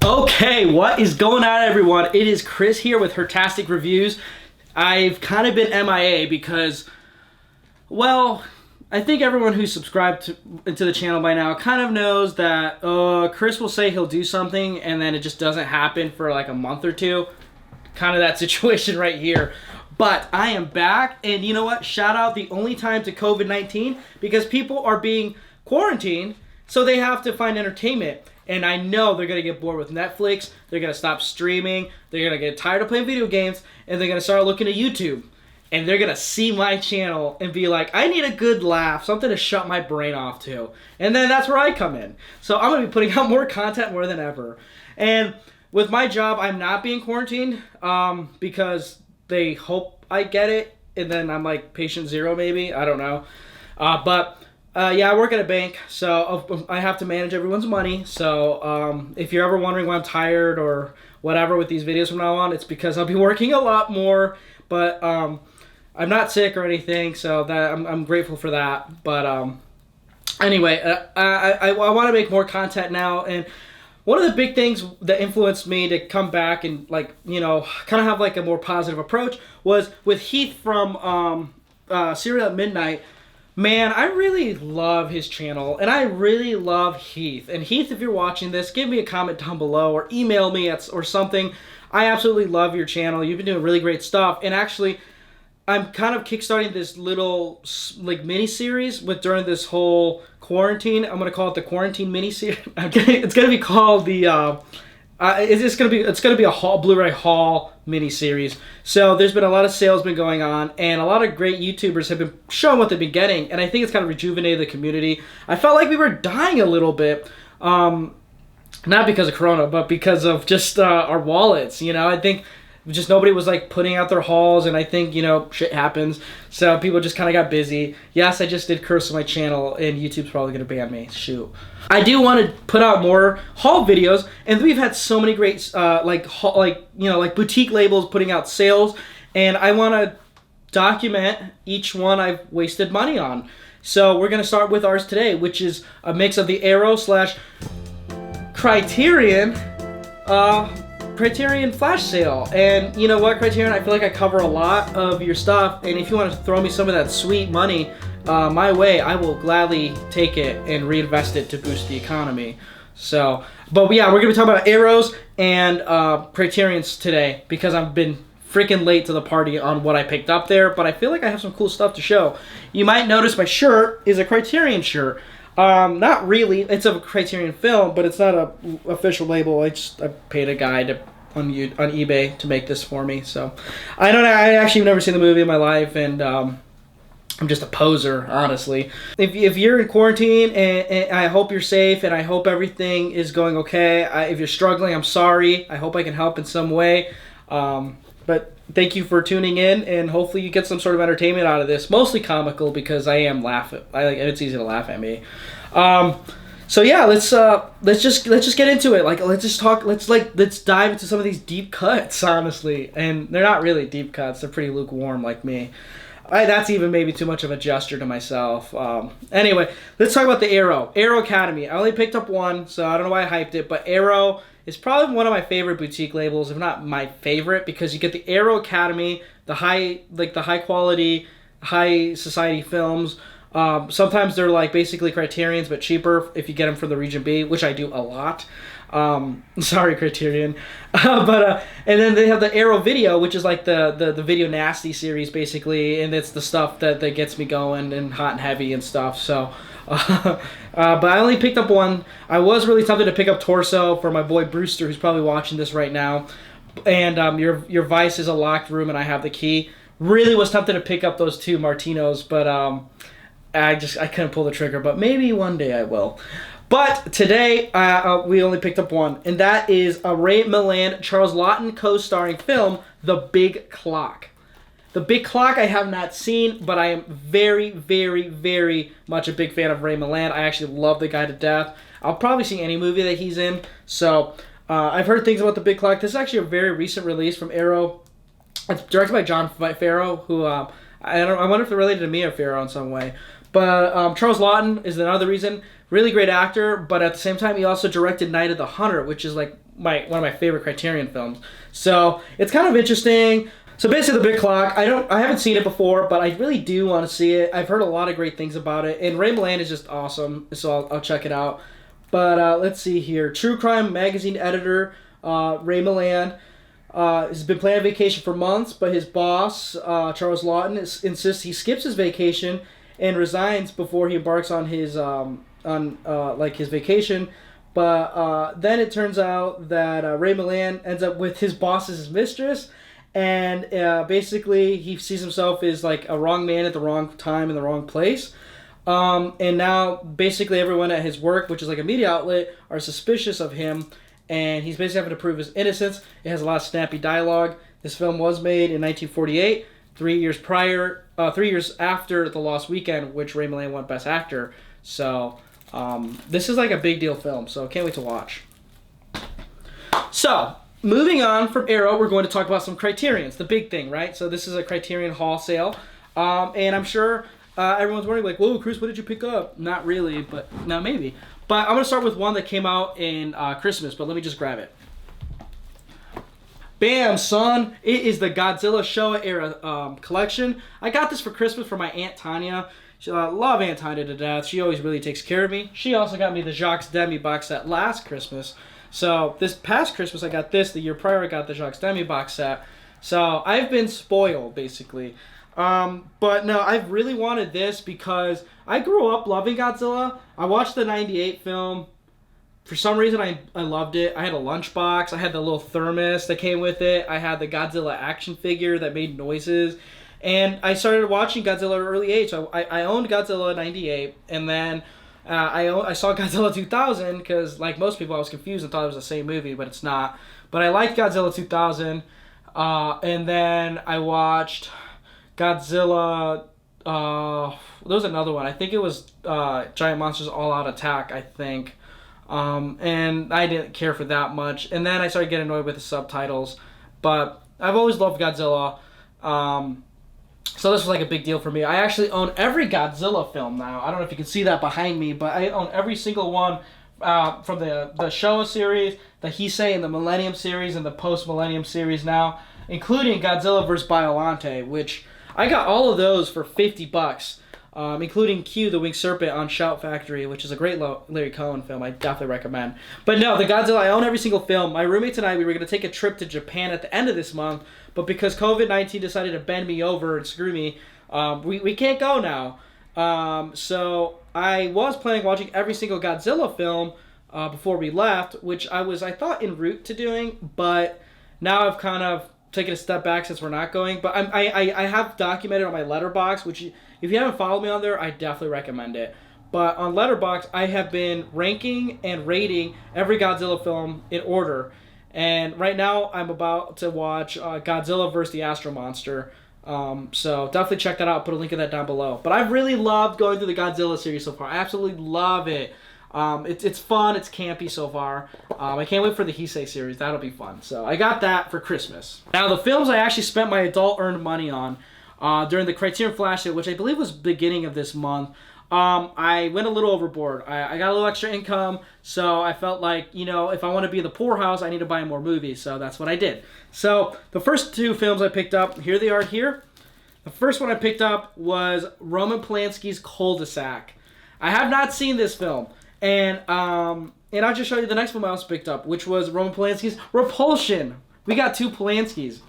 Okay, what is going on, everyone? It is Chris here with Hertastic Reviews. I've kind of been MIA because, well, I think everyone who's subscribed to the channel by now kind of knows that Chris will say he'll do something and then it just doesn't happen for like a month or two. Kind of that situation right here. But I am back, and you know what? Shout out the only time to COVID-19 because people are being quarantined, so they have to find entertainment. And I know they're going to get bored with Netflix, they're going to stop streaming, they're going to get tired of playing video games, and they're going to start looking at YouTube. And they're going to see my channel and be like, I need a good laugh, something to shut my brain off to. And then that's where I come in. So I'm going to be putting out more content more than ever. And with my job, I'm not being quarantined because they hope I get it. And then I'm like patient zero maybe, I don't know. Yeah, I work at a bank, so I have to manage everyone's money. So if you're ever wondering why I'm tired or whatever with these videos from now on, it's because I'll be working a lot more. But I'm not sick or anything, so that I'm grateful for that. But anyway, I want to make more content now. And one of the big things that influenced me to come back and kind of have like a more positive approach was with Heath from Serial at Midnight. Man, I really love his channel, and I really love Heath. And Heath, if you're watching this, give me a comment down below or email me or something. I absolutely love your channel. You've been doing really great stuff. And actually, I'm kind of kickstarting this little like mini-series during this whole quarantine. I'm going to call it the Quarantine mini-series. It's going to be called the... it's gonna be a Blu-ray haul mini-series. So there's been a lot of sales been going on, and a lot of great YouTubers have been showing what they've been getting, and I think it's kind of rejuvenated the community. I felt like we were dying a little bit, not because of Corona, but because of just our wallets. I think just nobody was like putting out their hauls, and I think shit happens, so people just kind of got busy. Yes, I just did curse on my channel, and YouTube's probably gonna ban me. Shoot. I do want to put out more haul videos, and we've had so many great like boutique labels putting out sales, and I want to document each one I've wasted money on. So we're gonna start with ours today, which is a mix of the Arrow / Criterion flash sale. And you know what, Criterion, I feel like I cover a lot of your stuff, and if you want to throw me some of that sweet money my way, I will gladly take it and reinvest it to boost the economy. So, but yeah, we're gonna be talking about Arrows and Criterions today because I've been freaking late to the party on what I picked up there, but I feel like I have some cool stuff to show. You might notice my shirt is a Criterion shirt. Not really. It's a Criterion film, but it's not a official label. I paid a guy on eBay to make this for me. So I don't know. I actually have never seen the movie in my life, and I'm just a poser, honestly. If you're in quarantine, and I hope you're safe, and I hope everything is going okay. If you're struggling, I'm sorry. I hope I can help in some way. But thank you for tuning in, and hopefully you get some sort of entertainment out of this. Mostly comical because I am laughing. It's easy to laugh at me. So yeah, let's just get into it. Let's dive into some of these deep cuts, honestly. And they're not really deep cuts. They're pretty lukewarm like me. That's even maybe too much of a gesture to myself. Anyway, let's talk about the Arrow Academy. I only picked up one, so I don't know why I hyped it, but Arrow is probably one of my favorite boutique labels, if not my favorite, because you get the Arrow Academy, the high quality, high society films. Sometimes they're like basically Criterions, but cheaper if you get them from the Region B, which I do a lot. Sorry, Criterion. And then they have the Arrow Video, which is like the Video Nasty series, basically, and it's the stuff that gets me going and hot and heavy and stuff. So, but I only picked up one. I was really tempted to pick up Torso for my boy Brewster, who's probably watching this right now. And your Vice is a locked room, and I have the key. Really was tempted to pick up those two Martinos, but I couldn't pull the trigger. But maybe one day I will. But today, we only picked up one, and that is a Ray Milland, Charles Laughton co-starring film, The Big Clock. The Big Clock I have not seen, but I am very, very, very much a big fan of Ray Milland. I actually love the guy to death. I'll probably see any movie that he's in. So I've heard things about The Big Clock. This is actually a very recent release from Arrow. It's directed by John Farrow, who I wonder if they're related to Mia Farrow in some way. But Charles Laughton is another reason. Really great actor, but at the same time, he also directed Night of the Hunter, which is like one of my favorite Criterion films. So it's kind of interesting. So basically, The Big Clock. I haven't seen it before, but I really do want to see it. I've heard a lot of great things about it, and Ray Milland is just awesome. So I'll check it out. But let's see here. True Crime Magazine editor Ray Milland has been planning a vacation for months, but his boss Charles Lawton insists he skips his vacation and resigns before he embarks on his his vacation. But then it turns out that Ray Milland ends up with his boss as his mistress, and basically he sees himself as like a wrong man at the wrong time in the wrong place. And now basically everyone at his work, which is like a media outlet, are suspicious of him, and he's basically having to prove his innocence. It has a lot of snappy dialogue. This film was made in 1948, 3 years after The Lost Weekend, which Ray Milland won Best Actor. So this is like a big deal film, so can't wait to watch. So moving on from Arrow, we're going to talk about some Criterions, the big thing, right? So this is a Criterion haul sale, and I'm sure everyone's wondering, like, whoa, Chris, what did you pick up? Not really, but now maybe. But I'm going to start with one that came out in Christmas, but let me just grab it. Bam, son. It is the Godzilla Showa era collection. I got this for Christmas for my Aunt Tanya. I love Aunt Tanya to death. She always really takes care of me. She also got me the Jacques Demy box set last Christmas. So this past Christmas, I got this. The year prior, I got the Jacques Demy box set. So I've been spoiled, basically. But no, I've really wanted this because I grew up loving Godzilla. I watched the 98 film. For some reason, I loved it. I had a lunchbox. I had the little thermos that came with it. I had the Godzilla action figure that made noises. And I started watching Godzilla at an early age. So I owned Godzilla in 98. And then I saw Godzilla 2000 because, like most people, I was confused and thought it was the same movie, but it's not. But I liked Godzilla 2000. And then I watched Godzilla, there was another one. I think it was Giant Monsters All Out Attack, I think. And I didn't care for that much. And then I started getting annoyed with the subtitles. But I've always loved Godzilla. So this was like a big deal for me. I actually own every Godzilla film now. I don't know if you can see that behind me, but I own every single one from the Showa series, the Heisei and the Millennium series, and the Post-Millennium series now, including Godzilla vs. Biollante, which I got all of those for $50, including Q, the Winged Serpent on Shout Factory, which is a great Larry Cohen film. I definitely recommend. But no, the Godzilla, I own every single film. My roommate and I, we were going to take a trip to Japan at the end of this month, but because COVID-19 decided to bend me over and screw me, we can't go now. So I was planning on watching every single Godzilla film before we left, which I thought en route to doing, but now I've kind of taking a step back since we're not going. But I have documented on my Letterboxd, which if you haven't followed me on there, I definitely recommend it. But on Letterboxd, I have been ranking and rating every Godzilla film in order. And right now, I'm about to watch Godzilla vs. the Astro Monster. So definitely check that out. Put a link in that down below. But I've really loved going through the Godzilla series so far. I absolutely love it. It's fun. It's campy so far. I can't wait for the Heisei series. That'll be fun. So I got that for Christmas. Now the films I actually spent my adult earned money on during the Criterion Flash Sale, which I believe was beginning of this month. I went a little overboard. I got a little extra income, so I felt like, if I want to be in the poorhouse, I need to buy more movies. So that's what I did. So the first two films I picked up, here they are here. The first one I picked up was Roman Polanski's Cul-de-sac. I have not seen this film. And I'll just show you the next film I also picked up, which was Roman Polanski's Repulsion. We got two Polanskis.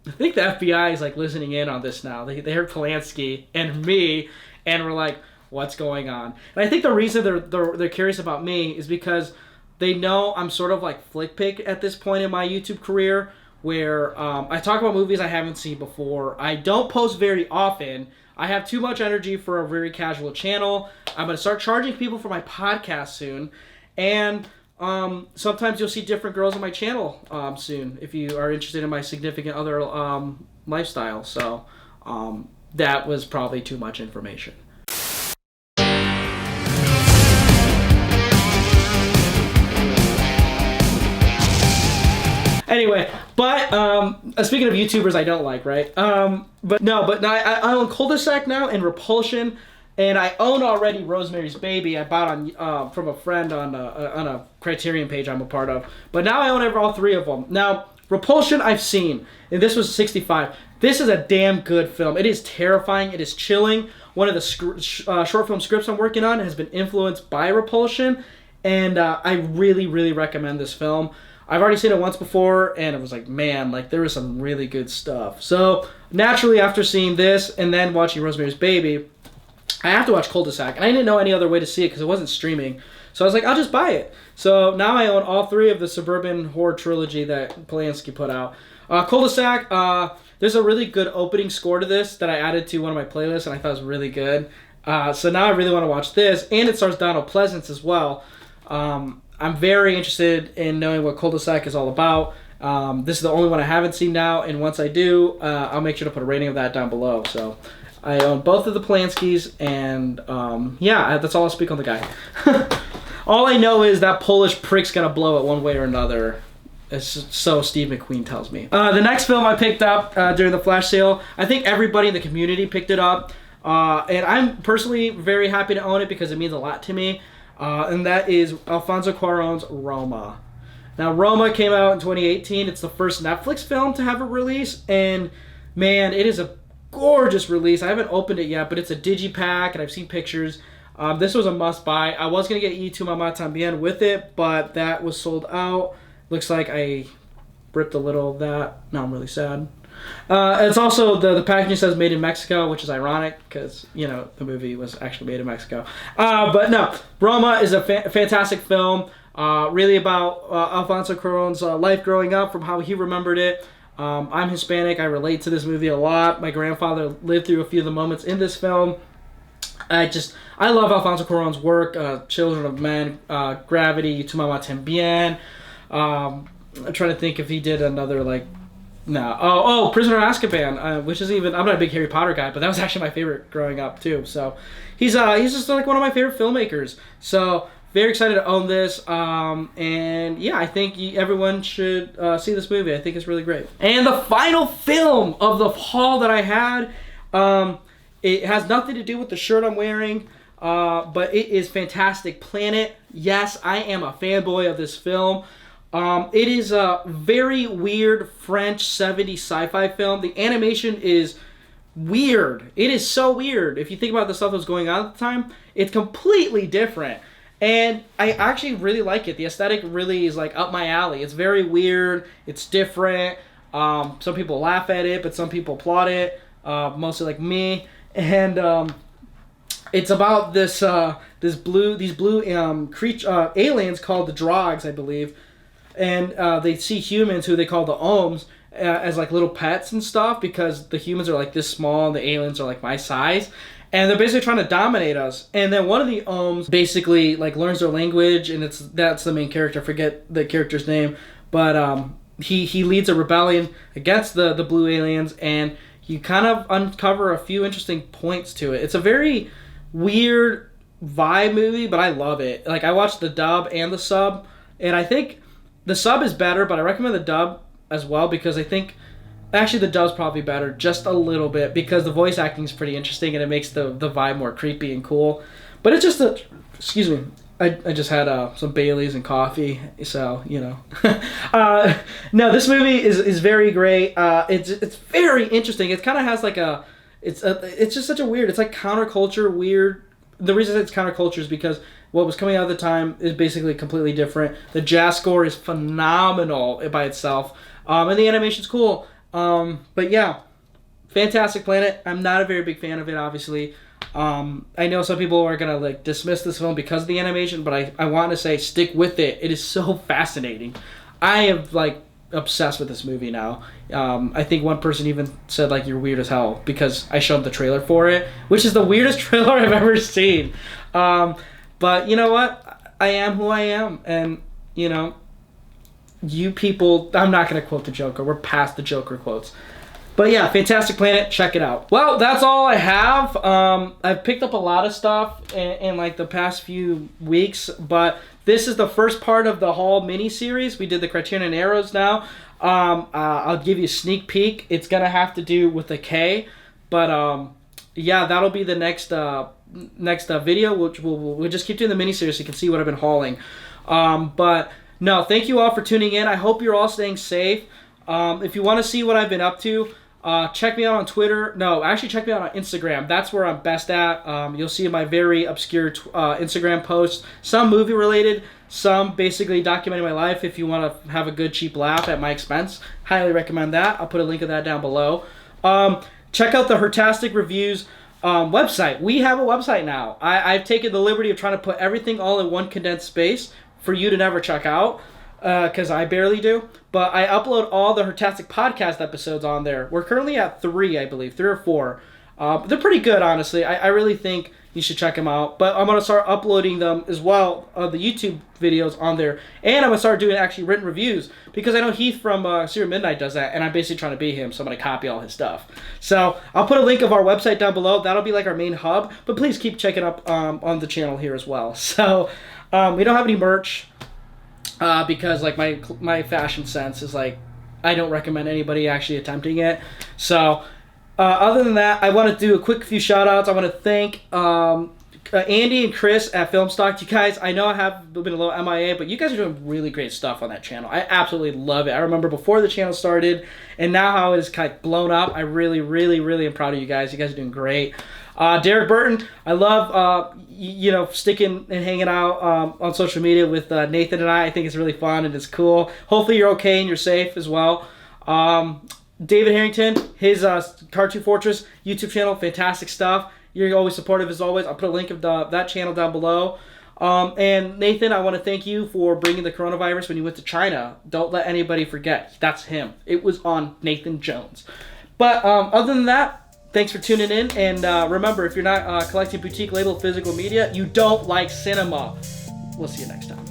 I think the FBI is like listening in on this now. They heard Polanski and me, and we're like, what's going on? And I think the reason they're curious about me is because they know I'm sort of like flick pick at this point in my YouTube career, where I talk about movies I haven't seen before. I don't post very often. I have too much energy for a very casual channel. I'm going to start charging people for my podcast soon. And sometimes you'll see different girls on my channel soon if you are interested in my significant other lifestyle. So that was probably too much information. Anyway, but speaking of YouTubers I don't like, right? But I own Cul-de-sac now and Repulsion, And I own already Rosemary's Baby. I bought on from a friend on a Criterion page I'm a part of. But now I own all 3 of them. Now, Repulsion I've seen, and this was 65. This is a damn good film. It is terrifying. It is chilling. One of the short film scripts I'm working on has been influenced by Repulsion, and I really, really recommend this film. I've already seen it once before, and it was like, man, like there was some really good stuff. So naturally, after seeing this and then watching Rosemary's Baby, I have to watch Cul-de-sac, and I didn't know any other way to see it because it wasn't streaming. So I was like, I'll just buy it. So now I own all 3 of the suburban horror trilogy that Polanski put out. Cul-de-sac, there's a really good opening score to this that I added to one of my playlists, and I thought it was really good. So now I really want to watch this, and it stars Donald Pleasance as well. I'm very interested in knowing what Cul-de-sac is all about. This is the only one I haven't seen now, and once I do, I'll make sure to put a rating of that down below. So I own both of the Polanskis, and yeah, that's all I'll speak on the guy. All I know is that Polish prick's gonna blow it one way or another. It's just, so Steve McQueen tells me. The next film I picked up during the flash sale, I think everybody in the community picked it up, and I'm personally very happy to own it because it means a lot to me, and that is Alfonso Cuaron's Roma. Now, Roma came out in 2018. It's the first Netflix film to have a release, and man, it is a gorgeous release. I haven't opened it yet, but it's a digipack, and I've seen pictures. This was a must-buy. I was going to get Y Tu Mamá También with it, but that was sold out. Looks like I ripped a little of that. Now I'm really sad. It's also, the packaging says made in Mexico, which is ironic because, you know, the movie was actually made in Mexico. But no, Roma is a fantastic film. Really about Alfonso Cuarón's life growing up, from how he remembered it. I'm Hispanic. I relate to this movie a lot. My grandfather lived through a few of the moments in this film. I love Alfonso Cuarón's work. Children of Men, Gravity, Y Tu Mamá También. I'm trying to think if he did another, like, no. Prisoner of Azkaban, which is even, I'm not a big Harry Potter guy, but that was actually my favorite growing up too. So he's just like one of my favorite filmmakers. So very excited to own this. And yeah, I think everyone should see this movie. I think it's really great. And the final film of the haul that I had, it has nothing to do with the shirt I'm wearing, but it is Fantastic Planet. Yes, I am a fanboy of this film. It is a very weird French 70s sci-fi film. The animation is weird. It is so weird. If you think about the stuff that was going on at the time, it's completely different. And I actually really like it. The aesthetic really is like up my alley. It's very weird. It's different. Some people laugh at it, but some people applaud it. Mostly like me. And it's about these blue creature aliens called the Drogs, I believe. And they see humans, who they call the Ohms, as like little pets and stuff, because the humans are like this small and the aliens are like my size. And they're basically trying to dominate us. And then one of the Ohms basically like learns their language, and that's the main character. I forget the character's name, but he leads a rebellion against the blue aliens, and you kind of uncover a few interesting points to it. It's a very weird vibe movie, but I love it. Like, I watched the dub and the sub, and I think the sub is better, but I recommend the dub as well, because I think actually the dub's probably better just a little bit, because the voice acting is pretty interesting and it makes the vibe more creepy and cool. But it's just excuse me, I just had some Baileys and coffee, so, you know. No, this movie is very great. It's very interesting. It kind of has like it's just such a weird, it's like counterculture weird. The reason it's counterculture is because what was coming out at the time is basically completely different. The jazz score is phenomenal by itself, and the animation's cool. But yeah, Fantastic Planet. I'm not a very big fan of it, obviously. I know some people are gonna like dismiss this film because of the animation, but I want to say stick with it. It is so fascinating. I am like obsessed with this movie now. I think one person even said like, you're weird as hell, because I showed the trailer for it, which is the weirdest trailer I've ever seen. But you know what? I am who I am, and you know, you people, I'm not going to quote the Joker. We're past the Joker quotes. But yeah, Fantastic Planet, check it out. Well, that's all I have. I've picked up a lot of stuff in like the past few weeks, but this is the first part of the haul mini-series. We did the Criterion and Arrows now. I'll give you a sneak peek. It's going to have to do with the K, but yeah, that'll be the next next video, which we'll just keep doing the miniseries so you can see what I've been hauling. But no, thank you all for tuning in. I hope you're all staying safe. If you want to see what I've been up to, check me out on Twitter. No, actually check me out on Instagram. That's where I'm best at. You'll see my very obscure Instagram posts. Some movie related, some basically documenting my life if you want to have a good cheap laugh at my expense. Highly recommend that. I'll put a link of that down below. Check out the Hertastic Reviews website. We have a website now. I've taken the liberty of trying to put everything all in one condensed space for you to never check out, because I barely do. But I upload all the Hertastic podcast episodes on there. We're currently at 3, I believe, 3 or 4. They're pretty good, honestly. I really think you should check them out. But I'm going to start uploading them as well, the YouTube videos on there. And I'm going to start doing actually written reviews, because I know Heath from Serial Midnight does that, and I'm basically trying to be him, so I'm going to copy all his stuff. So I'll put a link of our website down below. That'll be like our main hub. But please keep checking up on the channel here as well. So we don't have any merch. Because like my fashion sense is like, I don't recommend anybody actually attempting it. So other than that, I want to do a quick few shout outs. I want to thank Andy and Chris at Filmstock. You guys, I know I have been a little MIA, but you guys are doing really great stuff on that channel. I absolutely love it. I remember before the channel started, and now how it is kind of blown up. I really, really, really am proud of you guys. You guys are doing great. Derek Burton, I love sticking and hanging out on social media with Nathan and I. I think it's really fun and it's cool. Hopefully you're okay and you're safe as well. David Harrington, his Cartoon Fortress YouTube channel, fantastic stuff. You're always supportive as always. I'll put a link of that channel down below. And Nathan, I want to thank you for bringing the coronavirus when you went to China. Don't let anybody forget. That's him. It was on Nathan Jones. But other than that, thanks for tuning in. And remember, if you're not collecting boutique label physical media, you don't like cinema. We'll see you next time.